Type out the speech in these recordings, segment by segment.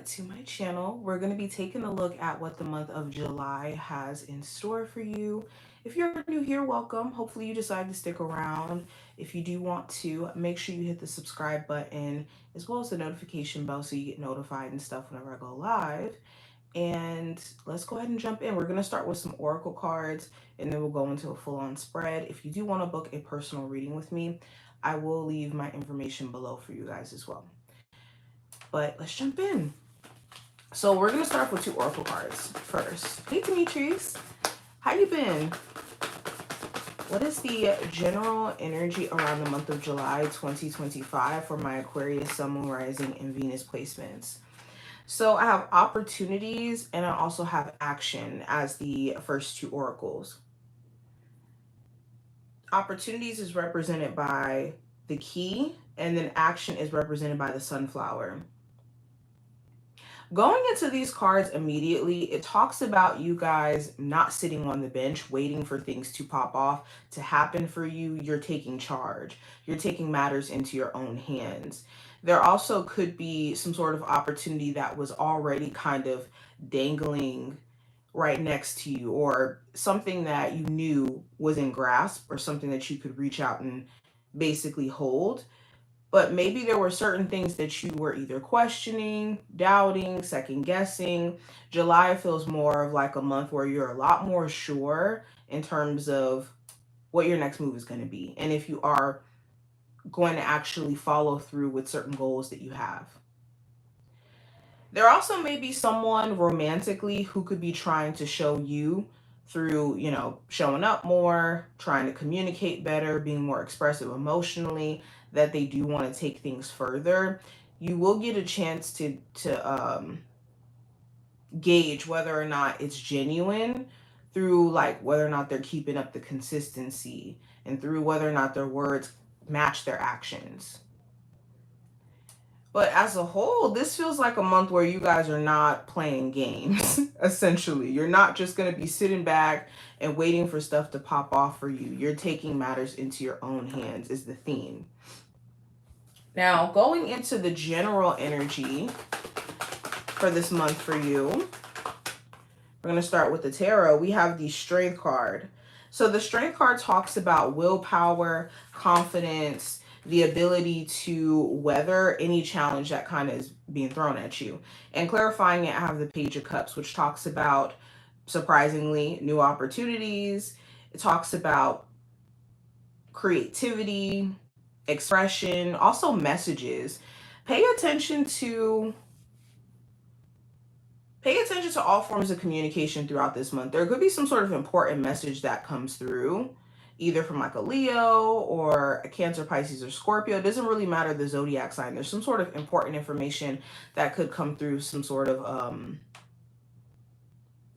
to my channel. We're going to be taking a look at what the month of July has in store for you. If you're new here, welcome. Hopefully you decide to stick around. If you do want to, make sure you hit the subscribe button as well as the notification bell so you get notified and stuff whenever I go live. And let's go ahead and jump in. We're going to start with some oracle cards and then we'll go into a full-on spread. If you do want to book a personal reading with me, I will leave my information below for you guys as well. But let's jump in. So we're going to start with two oracle cards first. Hey, Demetrius. How you been? What is the general energy around the month of July 2025 for my Aquarius, Sun, Moon, Rising, and Venus placements? So I have opportunities and I also have action as the first two oracles. Opportunities is represented by the key, and then action is represented by the sunflower. Going into these cards immediately, it talks about you guys not sitting on the bench waiting for things to pop off to happen for you. You're taking charge. You're taking matters into your own hands. There also could be some sort of opportunity that was already kind of dangling right next to you, or something that you knew was in grasp, or something that you could reach out and basically hold. But maybe there were certain things that you were either questioning, doubting, second guessing. July feels more of like a month where you're a lot more sure in terms of what your next move is going to be, and if you are going to actually follow through with certain goals that you have. There also may be someone romantically who could be trying to show you through, showing up more, trying to communicate better, being more expressive emotionally, that they do want to take things further. You will get a chance to gauge whether or not it's genuine through like whether or not they're keeping up the consistency and through whether or not their words match their actions. But as a whole, this feels like a month where you guys are not playing games, essentially. You're not just going to be sitting back and waiting for stuff to pop off for you. You're taking matters into your own hands is the theme. Now, going into the general energy for this month for you, we're going to start with the tarot. We have the Strength card. So the Strength card talks about willpower, confidence, the ability to weather any challenge that kind of is being thrown at you. And clarifying it, I have the Page of Cups, which talks about, surprisingly, new opportunities. It talks about creativity, expression, also messages. Pay attention to all forms of communication throughout this month. There could be some sort of important message that comes through, either from like a Leo or a Cancer, Pisces, or Scorpio. It doesn't really matter the zodiac sign. There's some sort of important information that could come through some sort of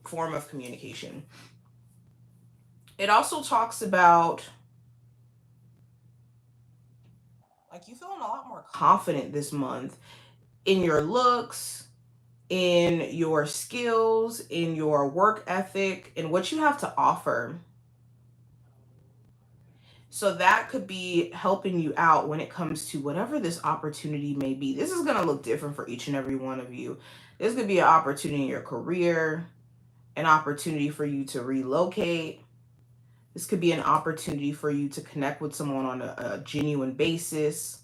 form of communication. It also talks about like you feeling a lot more confident this month in your looks, in your skills, in your work ethic, and what you have to offer. So that could be helping you out when it comes to whatever this opportunity may be. This is going to look different for each and every one of you. This could be an opportunity in your career, an opportunity for you to relocate. This could be an opportunity for you to connect with someone on a genuine basis.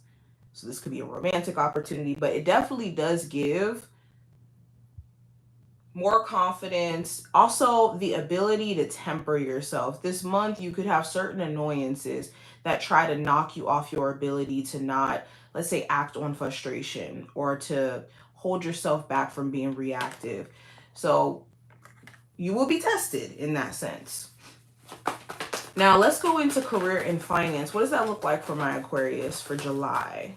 So this could be a romantic opportunity, but it definitely does give more confidence. Also, the ability to temper yourself. This month, you could have certain annoyances that try to knock you off your ability to not, let's say, act on frustration or to hold yourself back from being reactive. So you will be tested in that sense. Now, let's go into career and finance. What does that look like for my Aquarius for July?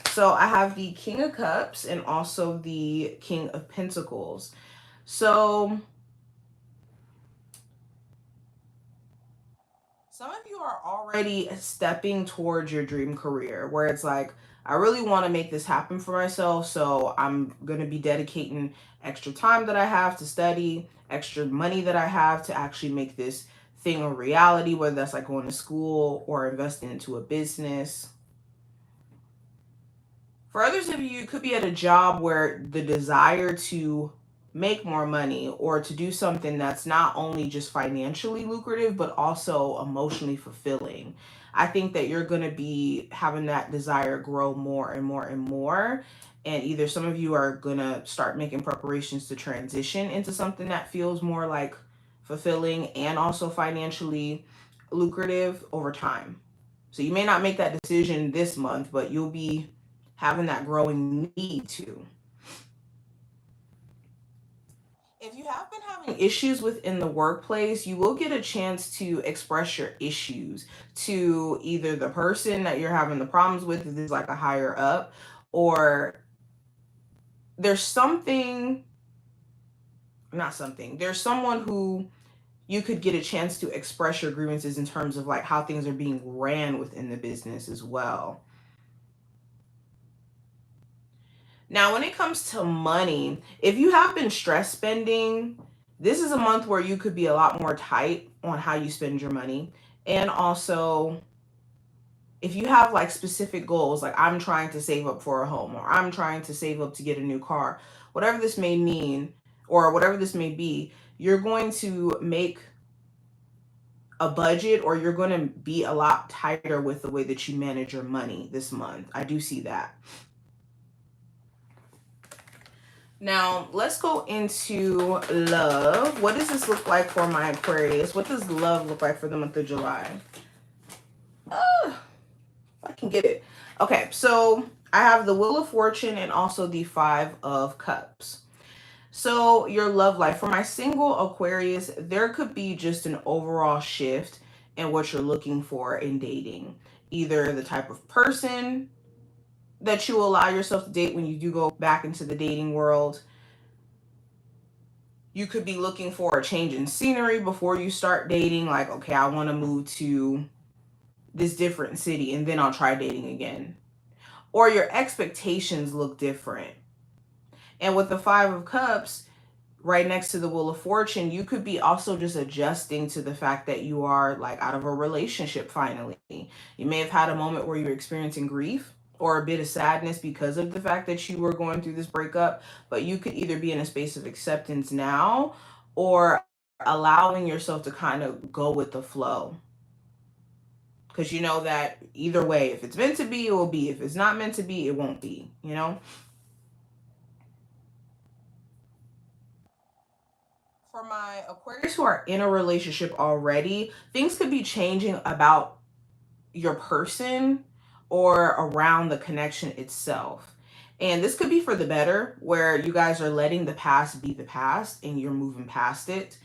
So I have the King of Cups and also the King of Pentacles. So some of you are already stepping towards your dream career where it's like, I really want to make this happen for myself. So I'm going to be dedicating extra time that I have to study, extra money that I have to actually make this thing a reality, whether that's like going to school or investing into a business. For others of you, it could be at a job where the desire to make more money or to do something that's not only just financially lucrative, but also emotionally fulfilling. I think that you're going to be having that desire grow more and more and more. And either some of you are going to start making preparations to transition into something that feels more like fulfilling and also financially lucrative over time. So you may not make that decision this month, but you'll be having that growing need to. If you have been having issues within the workplace, you will get a chance to express your issues to either the person that you're having the problems with, if it's like a higher up, or there's something, not something, there's someone who you could get a chance to express your grievances in terms of like how things are being ran within the business as well. Now, when it comes to money, if you have been stress spending, this is a month where you could be a lot more tight on how you spend your money. And also, if you have like specific goals, like I'm trying to save up for a home or I'm trying to save up to get a new car, whatever this may mean or whatever this may be, you're going to make a budget or you're going to be a lot tighter with the way that you manage your money this month. I do see that. Now, let's go into love. What does this look like for my Aquarius? What does love look like for the month of July? I can get it. Okay, so I have the Wheel of Fortune and also the Five of Cups. So your love life. For my single Aquarius, there could be just an overall shift in what you're looking for in dating. Either the type of person that you allow yourself to date when you do go back into the dating world. You could be looking for a change in scenery before you start dating. Like, okay, I want to move to this different city and then I'll try dating again. Or your expectations look different. And with the Five of Cups right next to the Wheel of Fortune, you could be also just adjusting to the fact that you are like out of a relationship finally. You may have had a moment where you're experiencing grief or a bit of sadness because of the fact that you were going through this breakup, but you could either be in a space of acceptance now or allowing yourself to kind of go with the flow. Because you know that either way, if it's meant to be, it will be. If it's not meant to be, it won't be, you know? For my Aquarius who are in a relationship already, things could be changing about your person or around the connection itself. And this could be for the better, where you guys are letting the past be the past and you're moving past it.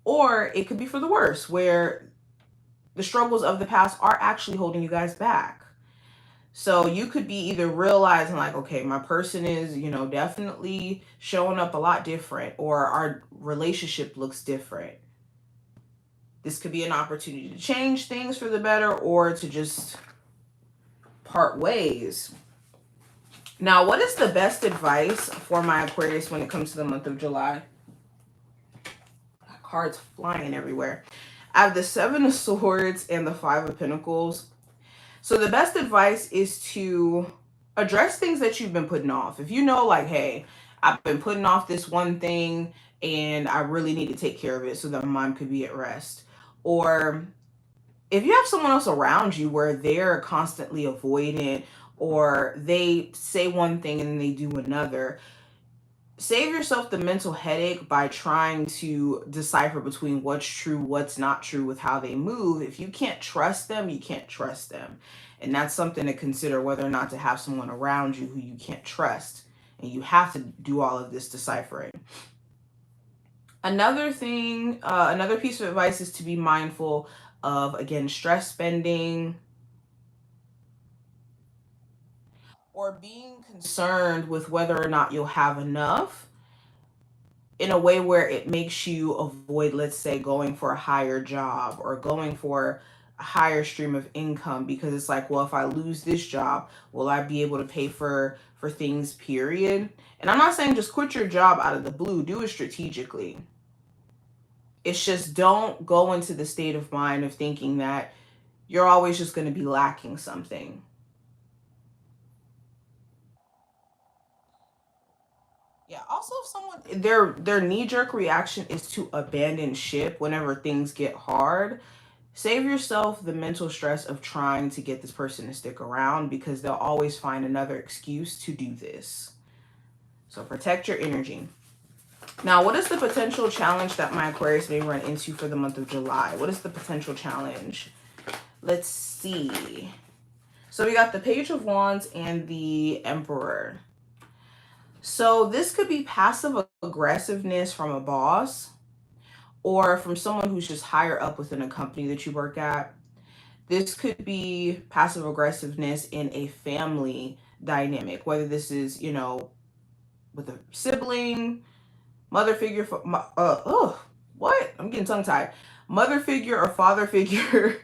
Or it could be for the worse, where the struggles of the past are actually holding you guys back. So you could be either realizing like, okay, my person is, definitely showing up a lot different, or our relationship looks different. This could be an opportunity to change things for the better or to just part ways. Now, what is the best advice for my Aquarius when it comes to the month of July? Cards flying everywhere. I have the Seven of Swords and the Five of Pentacles. So the best advice is to address things that you've been putting off. If you know, like, hey, I've been putting off this one thing and I really need to take care of it so that my mind could be at rest. Or if you have someone else around you where they're constantly avoidant or they say one thing and then they do another, save yourself the mental headache by trying to decipher between what's true, what's not true with how they move. If you can't trust them, you can't trust them. And that's something to consider, whether or not to have someone around you who you can't trust. And you have to do all of this deciphering. Another thing, another piece of advice is to be mindful of, again, stress spending or being concerned with whether or not you'll have enough in a way where it makes you avoid, let's say, going for a higher job or going for a higher stream of income, because it's like, well, if I lose this job, will I be able to pay for things, period? And I'm not saying just quit your job out of the blue. Do it strategically. It's just don't go into the state of mind of thinking that you're always just going to be lacking something. Yeah, also if someone their knee-jerk reaction is to abandon ship whenever things get hard, save yourself the mental stress of trying to get this person to stick around because they'll always find another excuse to do this. So protect your energy. Now, what is the potential challenge that my Aquarius may run into for the month of July? What is the potential challenge? Let's see. So we got the Page of Wands and the Emperor. So this could be passive aggressiveness from a boss or from someone who's just higher up within a company that you work at. This could be passive aggressiveness in a family dynamic, whether this is, you know, with a sibling, mother figure, what? I'm getting tongue tied. Mother figure or father figure.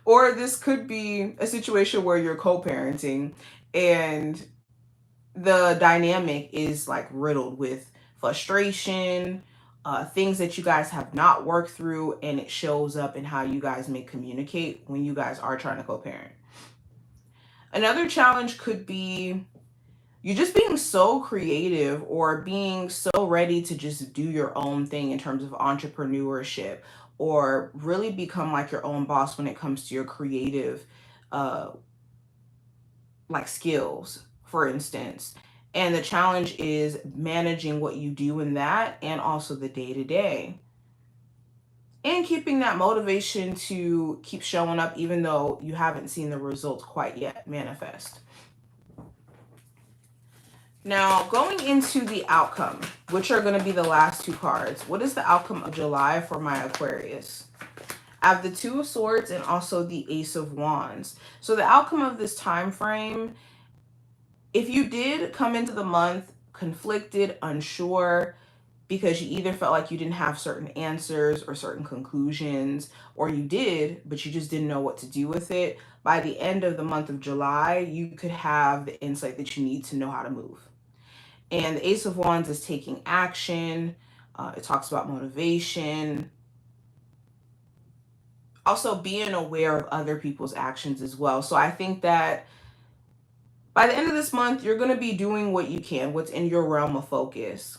Or this could be a situation where you're co-parenting and the dynamic is like riddled with frustration, things that you guys have not worked through, and it shows up in how you guys may communicate when you guys are trying to co-parent. Another challenge could be you just being so creative or being so ready to just do your own thing in terms of entrepreneurship or really become like your own boss when it comes to your creative uh like skills, for instance. And the challenge is managing what you do in that and also the day to day. And keeping that motivation to keep showing up even though you haven't seen the results quite yet manifest. Now, going into the outcome, which are going to be the last two cards. What is the outcome of July for my Aquarius? I have the Two of Swords and also the Ace of Wands. So the outcome of this time frame, if you did come into the month conflicted, unsure, because you either felt like you didn't have certain answers or certain conclusions, or you did, but you just didn't know what to do with it, by the end of the month of July, you could have the insight that you need to know how to move. And the Ace of Wands is taking action. It talks about motivation. Also being aware of other people's actions as well. So I think that by the end of this month, you're going to be doing what you can, what's in your realm of focus.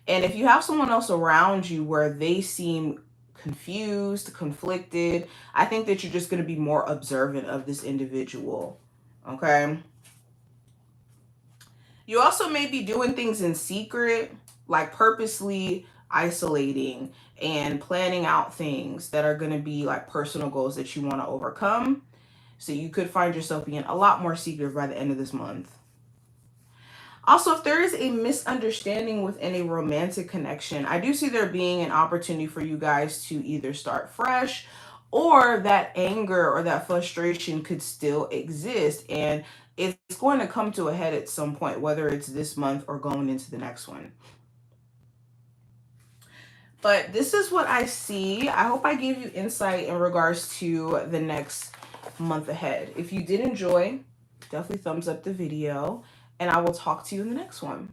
And if you have someone else around you where they seem confused, conflicted, I think that you're just going to be more observant of this individual. Okay. You also may be doing things in secret, like purposely isolating and planning out things that are going to be like personal goals that you want to overcome. So you could find yourself being a lot more secretive by the end of this month. Also, if there is a misunderstanding within a romantic connection, I do see there being an opportunity for you guys to either start fresh, or that anger or that frustration could still exist. And it's going to come to a head at some point, whether it's this month or going into the next one. But this is what I see. I hope I gave you insight in regards to the next month ahead. If you did enjoy, definitely thumbs up the video, and I will talk to you in the next one.